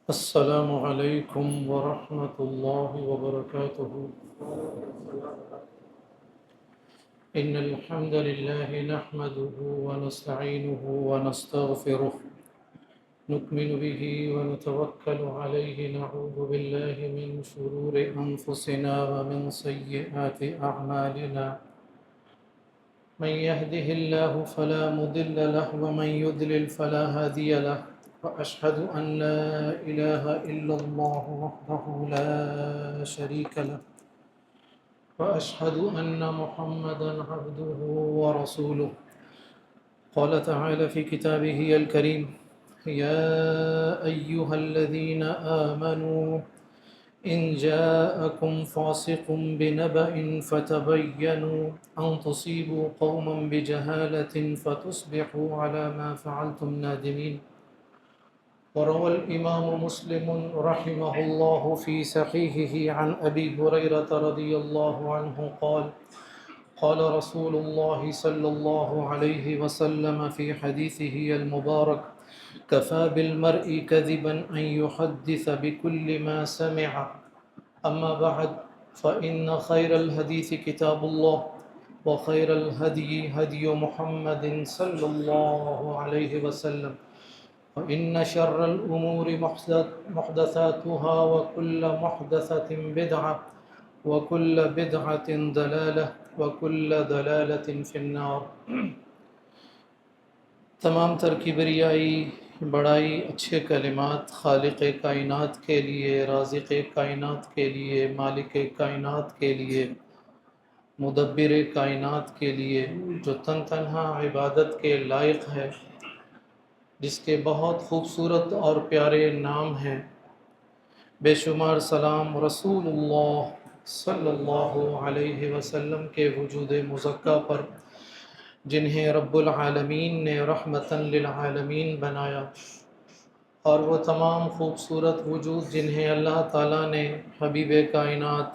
السلام عليكم ورحمة الله وبركاته. إن الحمد لله نحمده ونستعينه ونستغفره، نؤمن به ونتوكل عليه، نعوذ بالله من شرور أنفسنا ومن سيئات أعمالنا. من يهده الله فلا مضل له ومن يضلل فلا هادي له، وأشهد أن لا إله إلا الله وحده لا شريك له، وأشهد أن محمدا عبده ورسوله. قال تعالى في كتابه الكريم: يا أيها الذين آمنوا إن جاءكم فاسق بنبأ فتبينوا أن تصيبوا قوما بجهالة فتصبحوا على ما فعلتم نادمين. وروى الإمام مسلم رحمه الله في صحيحه عن أبي هريرة رضي الله عنه قال: قال رسول الله صلى الله عليه وسلم في حديثه المبارك: كفى بالمرء كذبا أن يحدث بكل ما سمع. أما بعد، فإن خير الحديث كتاب الله، وخير الهدي هدي محمد صلى الله عليه وسلم، وإن شر الأمور محدثاتها، وكل محدثة بدعة، وكل بدعة ضلالة، وكل ضلالة في النار. تمام تر کبریائی، بڑائی، اچھے کلمات خالق کائنات کے لیے، رازق کائنات کے لیے، مالک کائنات کے لیے، مدبر کائنات کے لیے، جو تنہا عبادت کے لائق ہے، جس کے بہت خوبصورت اور پیارے نام ہیں. بے شمار سلام رسول اللہ صلی اللہ علیہ وسلم کے وجود مزکہ پر، جنہیں رب العالمین نے رحمتاً للعالمین بنایا، اور وہ تمام خوبصورت وجود جنہیں اللہ تعالیٰ نے حبیب کائنات،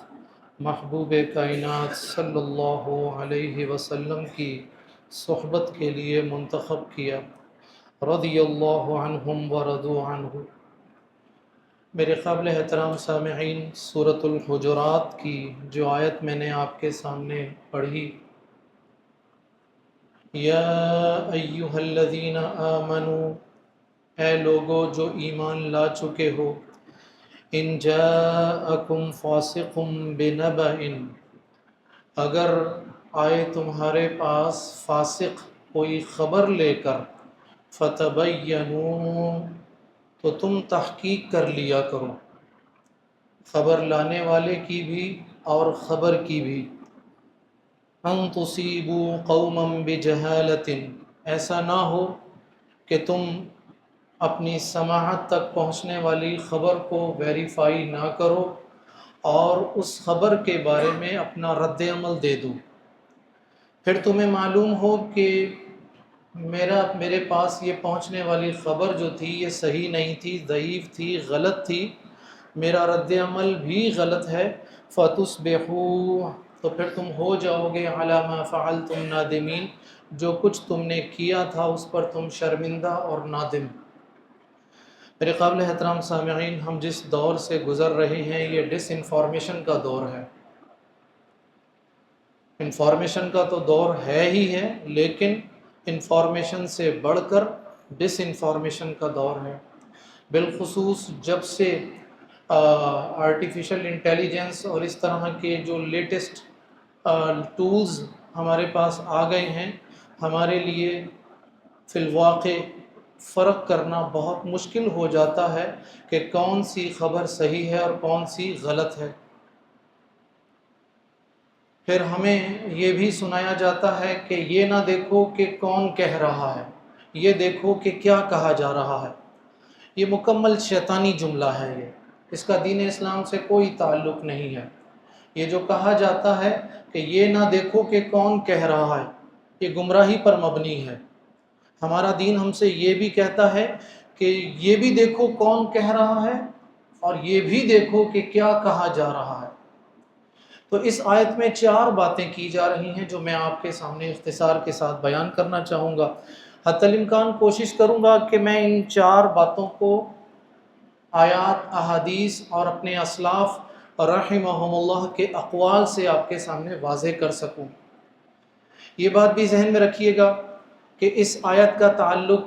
محبوب کائنات صلی اللہ علیہ وسلم کی صحبت کے لیے منتخب کیا، رضی اللہ عنہم ورضوا عنہ. میرے قابل احترام سامعین، سورۃ الحجرات کی جو آیت میں نے آپ کے سامنے پڑھی: یا ایہا الذین آمنوا، اے لوگو جو ایمان لا چکے ہو، ان جاءکم فاسق بنبأ، اگر آئے تمہارے پاس فاسق کوئی خبر لے کر، فتبینوا، تو تم تحقیق کر لیا کرو، خبر لانے والے کی بھی اور خبر کی بھی. ان تصیبوا قوما بجہالۃ، ایسا نہ ہو کہ تم اپنی سماعت تک پہنچنے والی خبر کو ویریفائی نہ کرو اور اس خبر کے بارے میں اپنا رد عمل دے دو. پھر تمہیں معلوم ہو کہ میرے پاس یہ پہنچنے والی خبر جو تھی یہ صحیح نہیں تھی، ضعیف تھی، غلط تھی، میرا رد عمل بھی غلط ہے. فَتُصْبِحُوا، تو پھر تم ہو جاؤ گے، عَلَى مَا فَعَلْتُمْ نَادِمِينَ، جو کچھ تم نے کیا تھا اس پر تم شرمندہ اور نادم. میرے قابل احترام سامعین، ہم جس دور سے گزر رہے ہیں یہ ڈس انفارمیشن کا دور ہے. انفارمیشن کا تو دور ہے ہی ہے، لیکن انفارمیشن سے بڑھ کر ڈس انفارمیشن کا دور ہے. بالخصوص جب سے آرٹیفیشل انٹیلیجنس اور اس طرح کے جو لیٹسٹ ٹولز ہمارے پاس آ گئے ہیں، ہمارے لیے فی الواقع فرق کرنا بہت مشکل ہو جاتا ہے کہ کون سی خبر صحیح ہے اور کون سی غلط ہے. پھر ہمیں یہ بھی سنایا جاتا ہے کہ یہ نہ دیکھو کہ کون کہہ رہا ہے، یہ دیکھو کہ کیا کہا جا رہا ہے. یہ مکمل شیطانی جملہ ہے، اس کا دین اسلام سے کوئی تعلق نہیں ہے. یہ جو کہا جاتا ہے کہ یہ نہ دیکھو کہ کون کہہ رہا ہے، یہ گمراہی پر مبنی ہے. ہمارا دین ہم سے یہ بھی کہتا ہے کہ یہ بھی دیکھو کون کہہ رہا ہے اور یہ بھی دیکھو کہ کیا کہا جا رہا ہے. تو اس آیت میں 4 باتیں کی جا رہی ہیں جو میں آپ کے سامنے اختصار کے ساتھ بیان کرنا چاہوں گا. حتی الامکان کوشش کروں گا کہ میں ان 4 باتوں کو آیات احادیث اور اپنے اسلاف رحمہم اللہ کے اقوال سے آپ کے سامنے واضح کر سکوں۔ یہ بات بھی ذہن میں رکھیے گا کہ اس آیت کا تعلق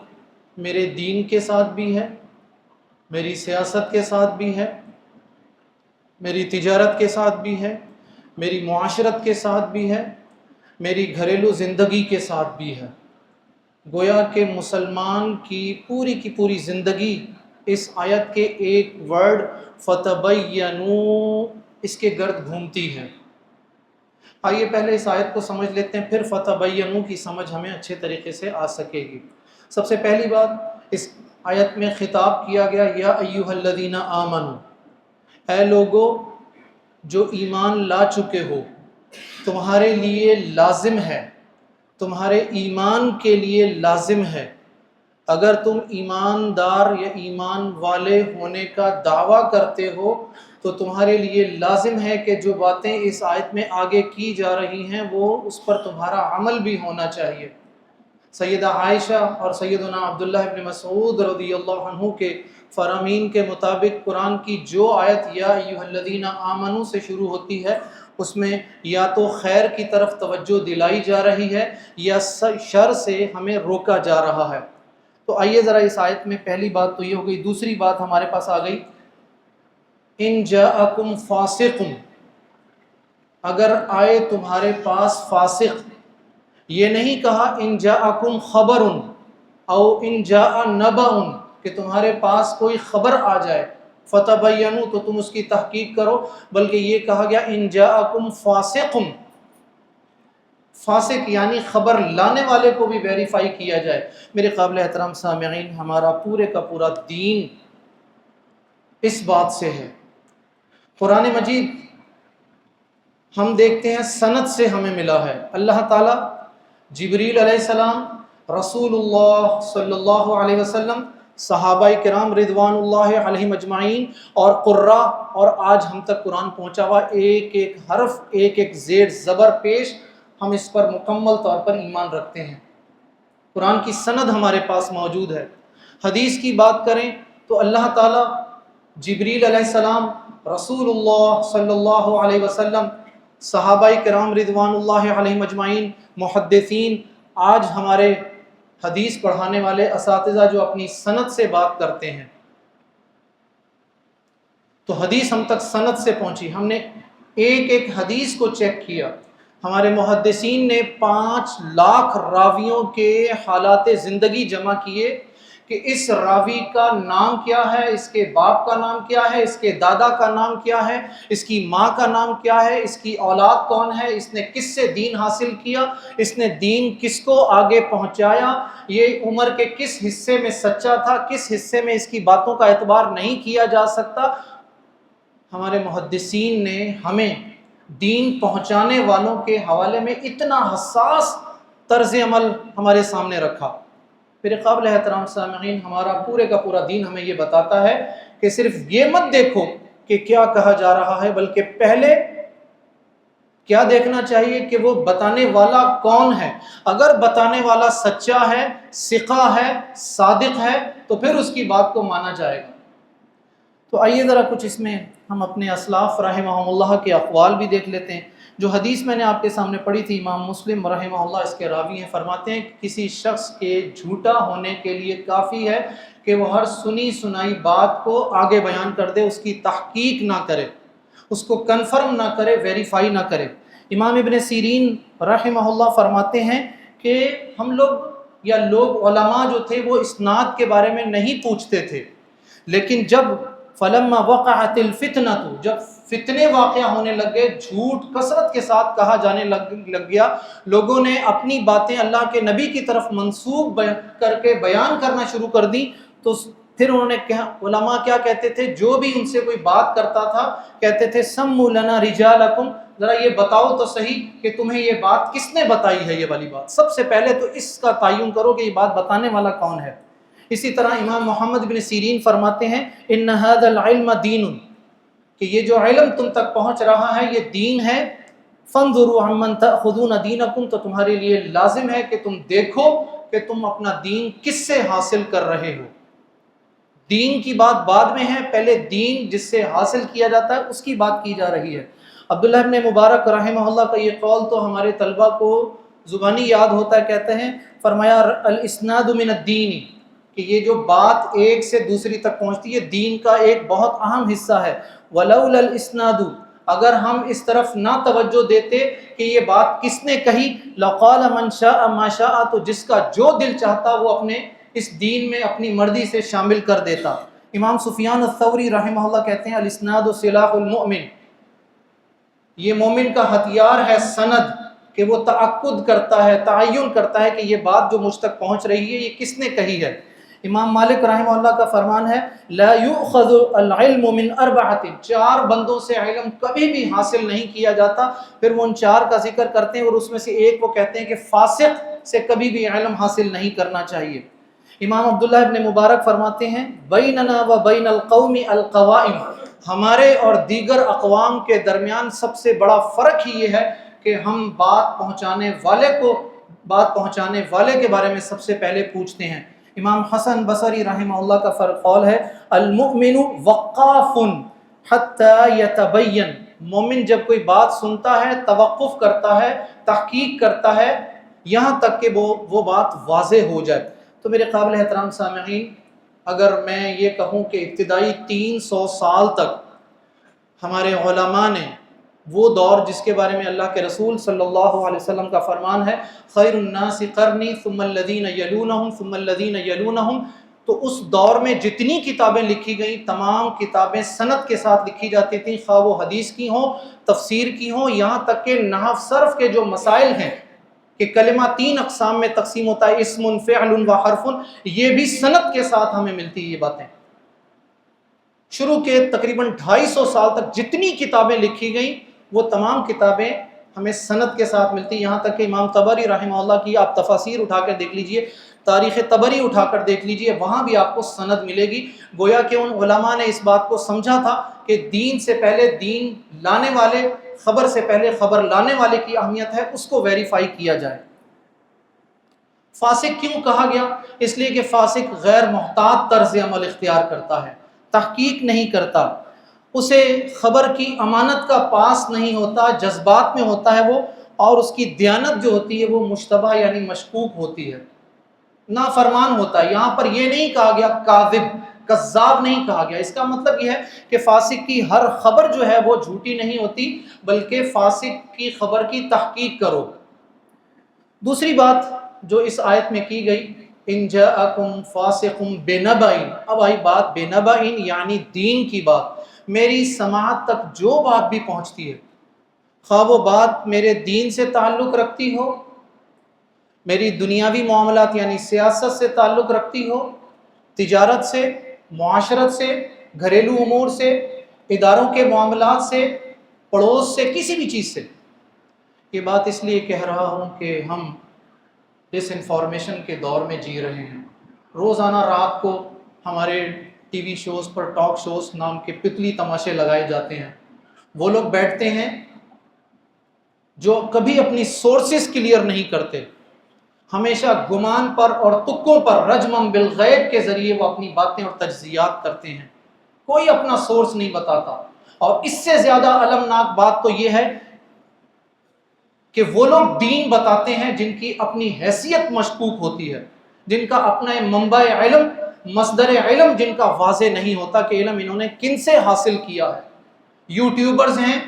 میرے دین کے ساتھ بھی ہے، میری سیاست کے ساتھ بھی ہے، میری تجارت کے ساتھ بھی ہے، میری معاشرت کے ساتھ بھی ہے، میری گھریلو زندگی کے ساتھ بھی ہے۔ گویا کہ مسلمان کی پوری زندگی اس آیت کے ایک ورڈ فتبینوا اس کے گرد گھومتی ہے۔ آئیے پہلے اس آیت کو سمجھ لیتے ہیں، پھر فتبینوا کی سمجھ ہمیں اچھے طریقے سے آ سکے گی۔ سب سے پہلی بات، اس آیت میں خطاب کیا گیا یا ایھا الذین آمنوا، اے لوگو جو ایمان لا چکے ہو، تمہارے لیے لازم ہے، تمہارے ایمان کے لیے لازم ہے، اگر تم ایماندار یا ایمان والے ہونے کا دعویٰ کرتے ہو تو تمہارے لیے لازم ہے کہ جو باتیں اس آیت میں آگے کی جا رہی ہیں وہ اس پر تمہارا عمل بھی ہونا چاہیے۔ سیدہ عائشہ اور سیدنا عبداللہ ابن مسعود رضی اللہ عنہ کے فرامین کے مطابق قرآن کی جو آیت یا ایھا الذین آمنوا سے شروع ہوتی ہے اس میں یا تو خیر کی طرف توجہ دلائی جا رہی ہے یا شر سے ہمیں روکا جا رہا ہے۔ تو آئیے ذرا اس آیت میں پہلی بات تو یہ ہو گئی۔ دوسری بات ہمارے پاس آ گئی، ان جاءکم فاسق، اگر آئے تمہارے پاس فاسق، یہ نہیں کہا ان جاءکم خبر او ان جاء نبأ کہ تمہارے پاس کوئی خبر آ جائے فتبینوا تو تم اس کی تحقیق کرو، بلکہ یہ کہا گیا ان جاءکم فاسق، فاسق یعنی خبر لانے والے کو بھی ویریفائی کیا جائے۔ میرے قابل احترام سامعین، ہمارا پورے کا پورا دین اس بات سے ہے۔ قرآن مجید ہم دیکھتے ہیں سند سے ہمیں ملا ہے۔ اللہ تعالیٰ جبریل علیہ السلام، رسول اللہ صلی اللہ علیہ وسلم، صحابہ کرام رضوان اللہ علیہم اجمعین اور قراء، اور آج ہم تک قرآن پہنچا ہوا ایک ایک حرف، ایک ایک زیر زبر پیش، ہم اس پر مکمل طور پر ایمان رکھتے ہیں۔ قرآن کی سند ہمارے پاس موجود ہے۔ حدیث کی بات کریں تو اللہ تعالیٰ جبریل علیہ السلام، رسول اللہ صلی اللہ علیہ وسلم، صحابہ کرام رضوان اللہ علیہم اجمعین، محدثین، آج ہمارے حدیث پڑھانے والے اساتذہ جو اپنی سند سے بات کرتے ہیں، تو حدیث ہم تک سند سے پہنچی، ہم نے ایک ایک حدیث کو چیک کیا۔ ہمارے محدثین نے 5 لاکھ راویوں کے حالات زندگی جمع کیے کہ اس راوی کا نام کیا ہے، اس کے باپ کا نام کیا ہے، اس کے دادا کا نام کیا ہے، اس کی ماں کا نام کیا ہے، اس کی اولاد کون ہے، اس نے کس سے دین حاصل کیا، اس نے دین کس کو آگے پہنچایا، یہ عمر کے کس حصے میں سچا تھا، کس حصے میں اس کی باتوں کا اعتبار نہیں کیا جا سکتا۔ ہمارے محدثین نے ہمیں دین پہنچانے والوں کے حوالے میں اتنا حساس طرز عمل ہمارے سامنے رکھا۔ میرے قابل احترام سامعین، ہمارا پورے کا پورا دین ہمیں یہ بتاتا ہے کہ صرف یہ مت دیکھو کہ کیا کہا جا رہا ہے، بلکہ پہلے کیا دیکھنا چاہیے کہ وہ بتانے والا کون ہے۔ اگر بتانے والا سچا ہے، ثقہ ہے، صادق ہے، تو پھر اس کی بات کو مانا جائے گا۔ تو آئیے ذرا کچھ اس میں ہم اپنے اسلاف رحمہم اللہ کے اقوال بھی دیکھ لیتے ہیں۔ جو حدیث میں نے آپ کے سامنے پڑھی تھی، امام مسلم رحمہ اللہ اس کے راوی ہیں، فرماتے ہیں کہ کسی شخص کے جھوٹا ہونے کے لیے کافی ہے کہ وہ ہر سنی سنائی بات کو آگے بیان کر دے، اس کی تحقیق نہ کرے، اس کو کنفرم نہ کرے، ویریفائی نہ کرے۔ امام ابن سیرین رحمہ اللہ فرماتے ہیں کہ ہم لوگ علماء جو تھے وہ اسناد کے بارے میں نہیں پوچھتے تھے، لیکن جب فلما وقعت الفتنة، جب فتنے واقع ہونے لگ گئے، جھوٹ کثرت کے ساتھ کہا جانے لگ گیا، لوگوں نے اپنی باتیں اللہ کے نبی کی طرف منسوب کر کے بیان کرنا شروع کر دی، تو پھر انہوں نے کہا، علماء کیا کہتے تھے، جو بھی ان سے کوئی بات کرتا تھا کہتے تھے سموا لنا رجالکم، ذرا یہ بتاؤ تو صحیح کہ تمہیں یہ بات کس نے بتائی ہے، یہ والی بات سب سے پہلے تو اس کا تعین کرو کہ یہ بات بتانے والا کون ہے۔ اسی طرح امام محمد بن سیرین فرماتے ہیں ان ھذا العلم دین، کہ یہ جو علم تم تک پہنچ رہا ہے یہ دین ہے، فانظروا عمن تأخذون دینکم، تو تمہارے لیے لازم ہے کہ تم دیکھو کہ تم اپنا دین کس سے حاصل کر رہے ہو۔ دین کی بات بعد میں ہے، پہلے دین جس سے حاصل کیا جاتا ہے اس کی بات کی جا رہی ہے۔ عبداللہ ابن مبارک رحمہ اللہ کا یہ قول تو ہمارے طلبہ کو زبانی یاد ہوتا ہے، کہتے ہیں، فرمایا الاسناد من الدین، کہ یہ جو بات ایک سے دوسری تک پہنچتی ہے دین کا ایک بہت اہم حصہ ہے۔ ولولا الاسناد، اگر ہم اس طرف نہ توجہ دیتے کہ یہ بات کس نے کہی، لقال من شاء ما شاء، تو جس کا جو دل چاہتا وہ اپنے اس دین میں اپنی مرضی سے شامل کر دیتا۔ امام سفیان الثوری رحمہ اللہ کہتے ہیں الاسناد سلاح المؤمن، یہ مومن کا ہتھیار ہے سند، کہ وہ تأکد کرتا ہے، تعین کرتا ہے کہ یہ بات جو مجھ تک پہنچ رہی ہے یہ کس نے کہی ہے۔ امام مالک رحمہ اللہ کا فرمان ہے لا یؤخذ العلم من اربعۃ، 4 بندوں سے علم کبھی بھی حاصل نہیں کیا جاتا۔ پھر وہ ان 4 کا ذکر کرتے ہیں اور اس میں سے ایک وہ کہتے ہیں کہ فاسق سے کبھی بھی علم حاصل نہیں کرنا چاہیے۔ امام عبداللہ ابن مبارک فرماتے ہیں بیننا و بین القوم القوائم، ہمارے اور دیگر اقوام کے درمیان سب سے بڑا فرق ہی یہ ہے کہ ہم بات پہنچانے والے کے بارے میں سب سے پہلے پوچھتے ہیں۔ امام حسن بصری رحمہ اللہ کا قول ہے المؤمن وقاف حتی یتبین، مومن جب کوئی بات سنتا ہے توقف کرتا ہے، تحقیق کرتا ہے یہاں تک کہ وہ بات واضح ہو جائے۔ تو میرے قابل احترام سامعین، اگر میں یہ کہوں کہ ابتدائی 300 سال تک ہمارے علماء نے وہ دور جس کے بارے میں اللہ کے رسول صلی اللہ علیہ وسلم کا فرمان ہے خیر الناس قرنی ثم الذین یلونہم ثم الذین یلونہم، تو اس دور میں جتنی کتابیں لکھی گئیں تمام کتابیں سند کے ساتھ لکھی جاتی تھیں، خواہ وہ حدیث کی ہوں، تفسیر کی ہوں، یہاں تک کہ نحو صرف کے جو مسائل ہیں کہ کلمہ 3 اقسام میں تقسیم ہوتا ہے، اسم، فعل و حرف، یہ بھی سند کے ساتھ ہمیں ملتی ہے۔ یہ باتیں شروع کے تقریباً 250 سال تک جتنی کتابیں لکھی گئیں وہ تمام کتابیں ہمیں سند کے ساتھ ملتی، یہاں تک کہ امام طبری رحمہ اللہ کی آپ تفاسیر اٹھا کر دیکھ لیجئے، تاریخ طبری اٹھا کر دیکھ لیجئے، وہاں بھی آپ کو سند ملے گی۔ گویا کہ ان علماء نے اس بات کو سمجھا تھا کہ دین سے پہلے دین لانے والے، خبر سے پہلے خبر لانے والے کی اہمیت ہے، اس کو ویریفائی کیا جائے۔ فاسق کیوں کہا گیا؟ اس لیے کہ فاسق غیر محتاط طرز عمل اختیار کرتا ہے، تحقیق نہیں کرتا، اسے خبر کی امانت کا پاس نہیں ہوتا، جذبات میں ہوتا ہے وہ، اور اس کی دیانت جو ہوتی ہے وہ مشتبہ یعنی مشکوک ہوتی ہے، نافرمان ہوتا ہے۔ یہاں پر یہ نہیں کہا گیا کاذب، کذاب نہیں کہا گیا، اس کا مطلب یہ ہے کہ فاسق کی ہر خبر جو ہے وہ جھوٹی نہیں ہوتی، بلکہ فاسق کی خبر کی تحقیق کرو۔ دوسری بات جو اس آیت میں کی گئی ان جاءکم فاسق بنبأ، اب آئی بات بنبأ یعنی دین کی بات، میری سماعت تک جو بات بھی پہنچتی ہے، خواہ وہ بات میرے دین سے تعلق رکھتی ہو، میری دنیاوی معاملات یعنی سیاست سے تعلق رکھتی ہو، تجارت سے، معاشرت سے، گھریلو امور سے، اداروں کے معاملات سے، پڑوس سے، کسی بھی چیز سے، یہ بات اس لیے کہہ رہا ہوں کہ ہم ڈس انفارمیشن کے دور میں جی رہے ہیں۔ روزانہ رات کو ہمارے ٹی وی شوز پر ٹاک شوز نام کے پتلی تماشے لگائے جاتے ہیں، وہ لوگ بیٹھتے ہیں جو کبھی اپنی سورسز کلیئر نہیں کرتے، ہمیشہ گمان پر اور تکوں پر رجمم بالغیب کے ذریعے وہ اپنی باتیں اور تجزیات کرتے ہیں، کوئی اپنا سورس نہیں بتاتا۔ اور اس سے زیادہ المناک بات تو یہ ہے کہ وہ لوگ دین بتاتے ہیں جن کی اپنی حیثیت مشکوک ہوتی ہے، جن کا اپنا منبع علم، مصدر علم جن کا واضح نہیں ہوتا کہ علم انہوں نے کن سے حاصل کیا ہے۔ یوٹیوبرز ہیں،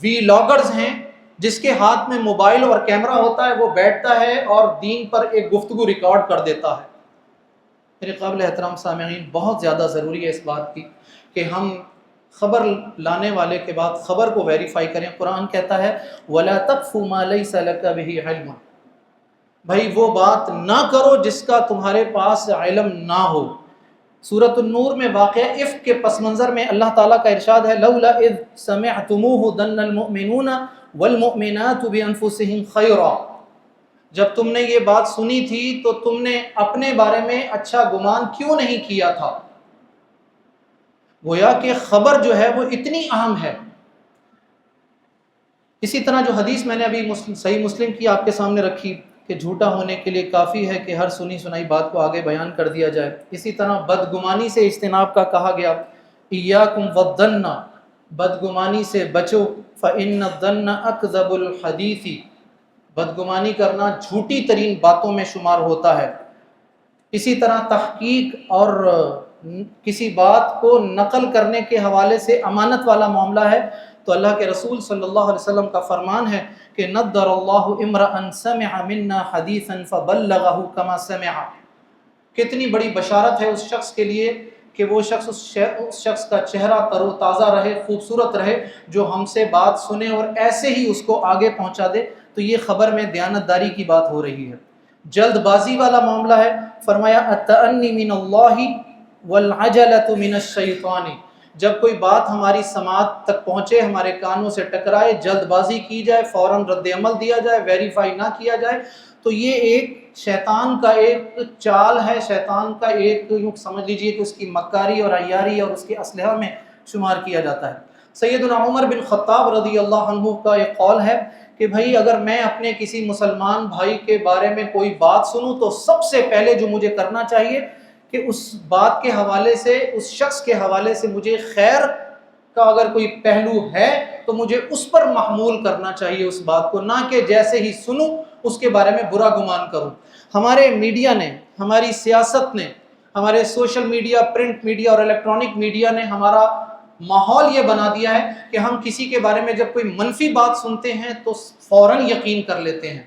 ویلاگرز ہیں، جس کے ہاتھ میں موبائل اور کیمرہ ہوتا ہے، وہ بیٹھتا ہے اور دین پر ایک گفتگو ریکارڈ کر دیتا ہے۔ میرے قابل احترام سامعین، بہت زیادہ ضروری ہے اس بات کی کہ ہم خبر لانے والے کے بعد خبر کو ویریفائی کریں۔ قرآن کہتا ہے وَلَا تَقْفُ مَا لَيْسَ لَكَ بِهِ عِلْمٌ، بھائی وہ بات نہ کرو جس کا تمہارے پاس علم نہ ہو۔ سورۃ النور میں واقع افک کے پس منظر میں اللہ تعالیٰ کا ارشاد ہے لولا اذ سمعتموہ ظن المؤمنون والمؤمنات بانفسہم خیرا، جب تم نے یہ بات سنی تھی تو تم نے اپنے بارے میں اچھا گمان کیوں نہیں کیا تھا؟ گویا کہ خبر جو ہے وہ اتنی اہم ہے۔ اسی طرح جو حدیث میں نے ابھی صحیح مسلم کی آپ کے سامنے رکھی کہ جھوٹا ہونے کے لیے کافی ہے کہ ہر سنی سنائی بات کو آگے بیان کر دیا جائے۔ اسی طرح بدگمانی سے اجتناب کا کہا گیا، ایاکم والظن، بدگمانی سے بچو، فإن الظن اکذب الحدیث، بدگمانی کرنا جھوٹی ترین باتوں میں شمار ہوتا ہے۔ اسی طرح تحقیق اور کسی بات کو نقل کرنے کے حوالے سے امانت والا معاملہ ہے تو اللہ کے رسول صلی اللہ علیہ وسلم کا فرمان ہے کہ نضر اللہ امرأ سمع منا حدیثا فبلغہ کما سمع، کتنی بڑی بشارت ہے اس شخص کے لیے کہ وہ شخص اس شخص کا چہرہ تر و تازہ رہے، خوبصورت رہے، جو ہم سے بات سنے اور ایسے ہی اس کو آگے پہنچا دے۔ تو یہ خبر میں دیانتداری کی بات ہو رہی ہے۔ جلد بازی والا معاملہ ہے، فرمایا التأنی من اللہ والعجلۃ من الشیطان، جب کوئی بات ہماری سماعت تک پہنچے، ہمارے کانوں سے ٹکرائے، جلد بازی کی جائے، فوراً رد عمل دیا جائے، ویریفائی نہ کیا جائے، تو یہ ایک شیطان کا ایک چال ہے، شیطان کا ایک یوں سمجھ لیجئے کہ اس کی مکاری اور عیاری اور اس کے اسلحہ میں شمار کیا جاتا ہے۔ سیدنا عمر بن خطاب رضی اللہ عنہ کا ایک قول ہے کہ بھائی اگر میں اپنے کسی مسلمان بھائی کے بارے میں کوئی بات سنوں تو سب سے پہلے جو مجھے کرنا چاہیے کہ اس بات کے حوالے سے، اس شخص کے حوالے سے مجھے خیر کا اگر کوئی پہلو ہے تو مجھے اس پر محمول کرنا چاہیے اس بات کو، نہ کہ جیسے ہی سنوں اس کے بارے میں برا گمان کروں۔ ہمارے میڈیا نے، ہماری سیاست نے، ہمارے سوشل میڈیا، پرنٹ میڈیا اور الیکٹرانک میڈیا نے ہمارا ماحول یہ بنا دیا ہے کہ ہم کسی کے بارے میں جب کوئی منفی بات سنتے ہیں تو فوراً یقین کر لیتے ہیں۔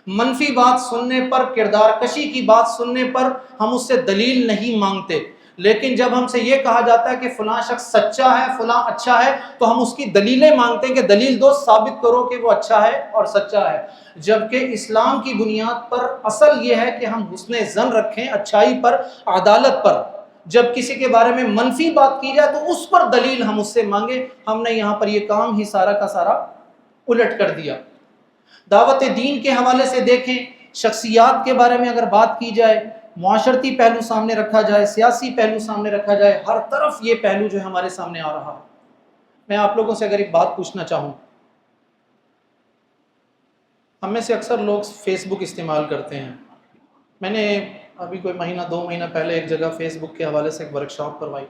منفی بات سننے پر، کردار کشی کی بات سننے پر ہم اس سے دلیل نہیں مانگتے، لیکن جب ہم سے یہ کہا جاتا ہے کہ فلاں شخص سچا ہے، فلاں اچھا ہے، تو ہم اس کی دلیلیں مانگتے ہیں کہ دلیل دو، ثابت کرو کہ وہ اچھا ہے اور سچا ہے۔ جبکہ اسلام کی بنیاد پر اصل یہ ہے کہ ہم حسن ظن رکھیں اچھائی پر، عدالت پر۔ جب کسی کے بارے میں منفی بات کی جائے تو اس پر دلیل ہم اس سے مانگیں۔ ہم نے یہاں پر یہ کام ہی سارا کا سارا الٹ کر دیا۔ دعوت دین کے حوالے سے دیکھیں، شخصیات کے بارے میں اگر بات کی جائے، معاشرتی پہلو سامنے رکھا جائے، سیاسی پہلو سامنے رکھا جائے، ہر طرف یہ پہلو جو ہے ہمارے سامنے آ رہا ہے۔ میں آپ لوگوں سے اگر ایک بات پوچھنا چاہوں، ہم میں سے اکثر لوگ فیس بک استعمال کرتے ہیں۔ میں نے ابھی کوئی مہینہ 2 مہینہ پہلے ایک جگہ فیس بک کے حوالے سے ایک ورکشاپ کروائی۔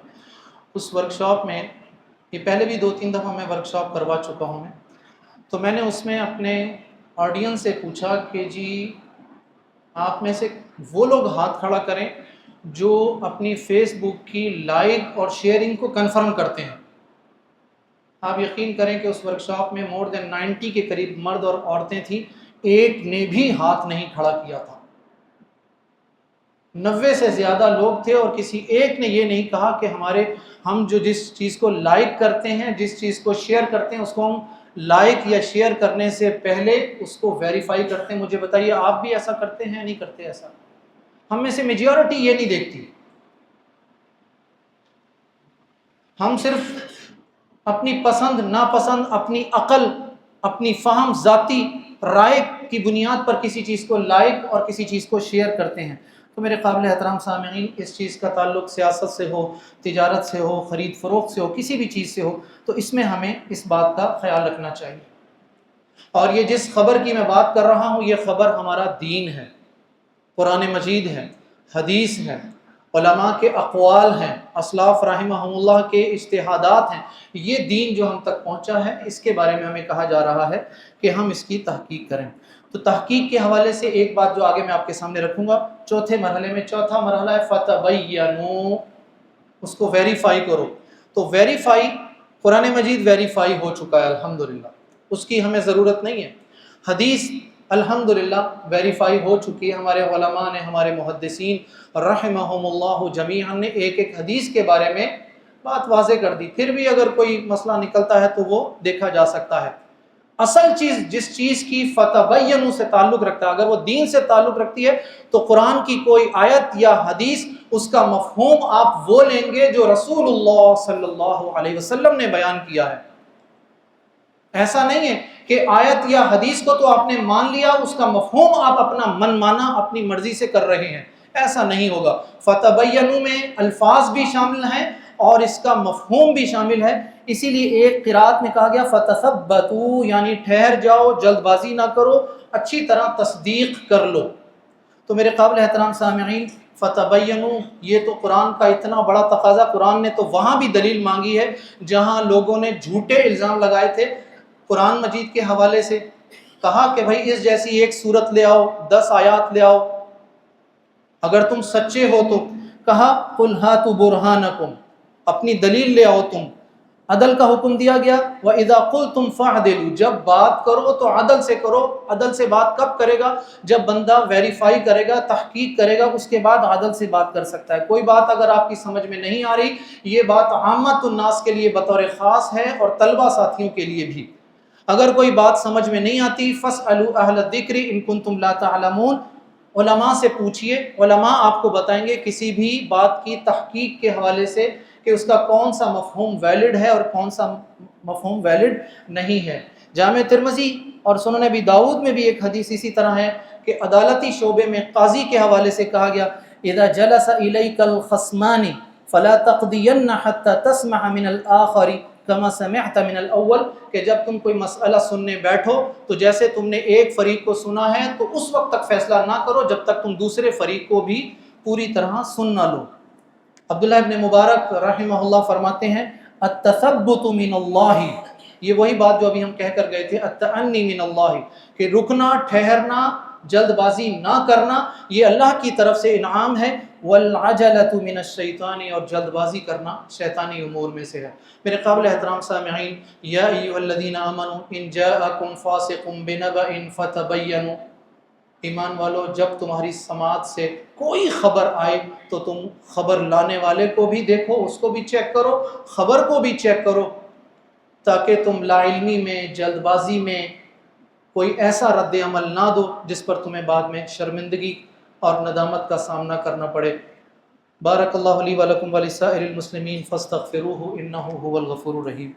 اس ورکشاپ میں، یہ پہلے بھی 2-3 دفعہ میں ورکشاپ کروا چکا ہوں تو میں نے اس میں اپنے آڈینس سے پوچھا کہ جی آپ میں سے وہ لوگ ہاتھ کھڑا کریں جو اپنی فیس بک کی لائک اور شیئرنگ کو کنفرم کرتے ہیں۔ آپ یقین کریں کہ اس ورکشاپ میں more than 90 کے قریب مرد اور عورتیں تھیں، ایک نے بھی ہاتھ نہیں کھڑا کیا تھا۔ 90 سے زیادہ لوگ تھے اور کسی ایک نے یہ نہیں کہا کہ ہم جو جس چیز کو لائک کرتے ہیں، جس چیز کو شیئر کرتے ہیں، اس کو ہم لائک یا شیئر کرنے سے پہلے اس کو ویریفائی کرتے ہیں۔ مجھے بتائیے آپ بھی ایسا کرتے ہیں نہیں کرتے ایسا؟ ہم میں سے میجورٹی یہ نہیں دیکھتی۔ ہم صرف اپنی پسند ناپسند، اپنی عقل، اپنی فہم، ذاتی رائے کی بنیاد پر کسی چیز کو لائک اور کسی چیز کو شیئر کرتے ہیں۔ تو میرے قابل احترام سامعین، اس چیز کا تعلق سیاست سے ہو، تجارت سے ہو، خرید فروخت سے ہو، کسی بھی چیز سے ہو، تو اس میں ہمیں اس بات کا خیال رکھنا چاہیے۔ اور یہ جس خبر کی میں بات کر رہا ہوں، یہ خبر ہمارا دین ہے، قرآن مجید ہے، حدیث ہے، علماء کے اقوال ہیں، اسلاف رحمہم اللہ کے اجتہادات ہیں۔ یہ دین جو ہم تک پہنچا ہے، اس کے بارے میں ہمیں کہا جا رہا ہے کہ ہم اس کی تحقیق کریں۔ تو تحقیق کے حوالے سے ایک بات جو آگے میں آپ کے سامنے رکھوں گا، چوتھے مرحلے میں، چوتھا مرحلہ ہے فتبینوا، اس کو ویریفائی کرو۔ تو ویریفائی، قرآن مجید ویریفائی ہو چکا ہے الحمدللہ، اس کی ہمیں ضرورت نہیں ہے۔ حدیث الحمدللہ ویریفائی ہو چکی ہے، ہمارے علماء نے، ہمارے محدثین رحمہم اللہ جمیعا نے ایک ایک حدیث کے بارے میں بات واضح کر دی۔ پھر بھی اگر کوئی مسئلہ نکلتا ہے تو وہ دیکھا جا سکتا ہے۔ اصل چیز جس چیز کی فتبینوا سے تعلق رکھتا ہے، اگر وہ دین سے تعلق رکھتی ہے تو قرآن کی کوئی آیت یا حدیث، اس کا مفہوم آپ وہ لیں گے جو رسول اللہ صلی اللہ علیہ وسلم نے بیان کیا ہے۔ ایسا نہیں ہے کہ آیت یا حدیث کو تو آپ نے مان لیا، اس کا مفہوم آپ اپنا من مانا اپنی مرضی سے کر رہے ہیں، ایسا نہیں ہوگا۔ فتبینوا میں الفاظ بھی شامل ہیں اور اس کا مفہوم بھی شامل ہے، اسی لیے ایک قرات میں کہا گیا فتثبتوا، یعنی ٹھہر جاؤ، جلد بازی نہ کرو، اچھی طرح تصدیق کر لو۔ تو میرے قابل احترام سامعین، فتبینوا، یہ تو قرآن کا اتنا بڑا تقاضا، قرآن نے تو وہاں بھی دلیل مانگی ہے جہاں لوگوں نے جھوٹے الزام لگائے تھے قرآن مجید کے حوالے سے، کہا کہ بھائی اس جیسی ایک صورت لے آؤ، 10 آیات لے آؤ اگر تم سچے ہو تو، کہا قل ہاتوا برہانکم، اپنی دلیل لے آؤ تم۔ عدل کا حکم دیا گیا، وَإِذَا قُلْتُمْ فَاعْدِلُوا، جب بات کرو تو عدل سے کرو۔ عدل سے بات کب کرے گا؟ جب بندہ ویریفائی کرے گا، تحقیق کرے گا، اس کے بعد عدل سے بات کر سکتا ہے۔ کوئی بات اگر آپ کی سمجھ میں نہیں آ رہی، یہ بات عامۃ الناس کے لیے بطور خاص ہے اور طلبہ ساتھیوں کے لیے بھی۔ اگر کوئی بات سمجھ میں نہیں آتی، فَاسْأَلُوا أَهْلَ الذِّكْرِ إِن كُنتُمْ لَا تَعْلَمُونَ، علماء سے پوچھئے، علماء آپ کو بتائیں گے کسی بھی بات کی تحقیق کے حوالے سے کہ اس کا کون سا مفہوم ویلڈ ہے اور کون سا مفہوم ویلڈ نہیں ہے۔ جامع ترمذی اور سنن ابی داؤد میں بھی ایک حدیث اسی طرح ہے کہ عدالتی شعبے میں قاضی کے حوالے سے کہا گیا اذا جلس الیک الخصمان فلا تقضین حتى تسمع من الآخر كما سمعت من الاول، کہ جب تم کوئی مسئلہ سننے بیٹھو تو جیسے تم نے ایک فریق کو سنا ہے تو اس وقت تک فیصلہ نہ کرو جب تک تم دوسرے فریق کو بھی پوری طرح سن نہ لو۔ عبداللہ ابن مبارک رحمہ اللہ فرماتے ہیں التثبت من اللہ، یہ وہی بات جو ابھی ہم کہہ کر گئے تھے، التعنی من اللہ، کہ رکنا، ٹھہرنا، جلد بازی نہ کرنا یہ اللہ کی طرف سے انعام ہے، والعجلۃ من الشیطان، اور جلد بازی کرنا شیطانی امور میں سے ہے۔ میرے قابل احترام سامعین، یا ایھا الذین آمنوا ان جاءکم فاسق بنبأ فتبینوا، ایمان والو جب تمہاری سماعت سے کوئی خبر آئے تو تم خبر لانے والے کو بھی دیکھو، اس کو بھی چیک کرو، خبر کو بھی چیک کرو، تاکہ تم لا علمی میں، جلد بازی میں کوئی ایسا رد عمل نہ دو جس پر تمہیں بعد میں شرمندگی اور ندامت کا سامنا کرنا پڑے۔ بارک اللہ لی ولکم ولسائر المسلمین فاستغفروہ انہ هو الغفور الرحیم۔